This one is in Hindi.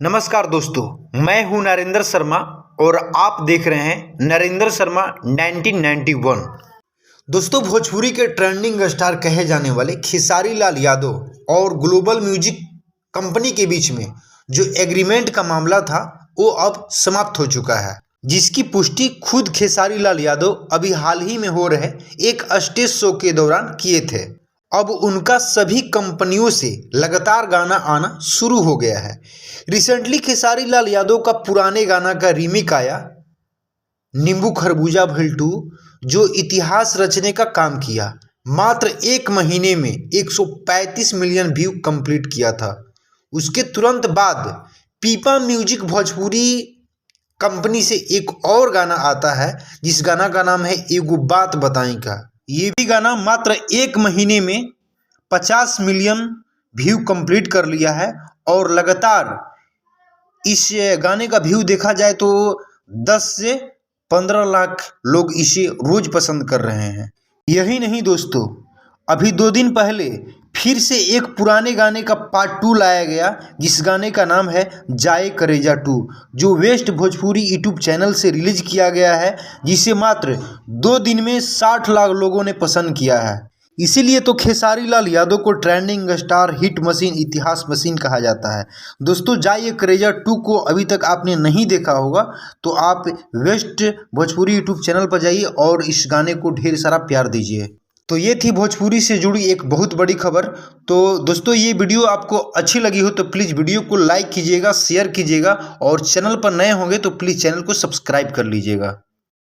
नमस्कार दोस्तों, मैं हूं नरेंद्र शर्मा और आप देख रहे हैं नरेंद्र शर्मा 1991। दोस्तों, भोजपुरी के ट्रेंडिंग स्टार कहे जाने वाले खेसारी लाल यादव और ग्लोबल म्यूजिक कंपनी के बीच में जो एग्रीमेंट का मामला था वो अब समाप्त हो चुका है, जिसकी पुष्टि खुद खेसारी लाल यादव अभी हाल ही में हो रहे एक स्टेज शो के दौरान किए थे। अब उनका सभी कंपनियों से लगातार गाना आना शुरू हो गया है। रिसेंटली खेसारी लाल यादव का पुराने गाना का रीमेक आया, नींबू खरबूजा भइल 2, जो इतिहास रचने का काम किया। मात्र एक महीने में 135 मिलियन व्यू कंप्लीट किया था। उसके तुरंत बाद पीपा म्यूजिक भोजपुरी कंपनी से एक और गाना आता है, जिस गाना का नाम है एगो बात बताई का। ये भी गाना मात्र एक महीने में 50 मिलियन व्यू कंप्लीट कर लिया है और लगातार इस गाने का व्यू देखा जाए तो 10 से 15 लाख लोग इसे रोज पसंद कर रहे हैं। यही नहीं दोस्तों, अभी 2 दिन पहले फिर से एक पुराने गाने का पार्ट 2 लाया गया, जिस गाने का नाम है जाए करेजा 2, जो वेस्ट भोजपुरी यूट्यूब चैनल से रिलीज किया गया है, जिसे मात्र 2 दिन में 60 लाख लोगों ने पसंद किया है। इसीलिए तो खेसारी लाल यादव को ट्रेंडिंग स्टार, हिट मशीन, इतिहास मशीन कहा जाता है। दोस्तों, जाए करेजा 2 को अभी तक आपने नहीं देखा होगा तो आप वेस्ट भोजपुरी यूट्यूब चैनल पर जाइए और इस गाने को ढेर सारा प्यार दीजिए। तो ये थी भोजपुरी से जुड़ी एक बहुत बड़ी खबर। तो दोस्तों, ये वीडियो आपको अच्छी लगी हो तो प्लीज़ वीडियो को लाइक कीजिएगा, शेयर कीजिएगा और चैनल पर नए होंगे तो प्लीज़ चैनल को सब्सक्राइब कर लीजिएगा।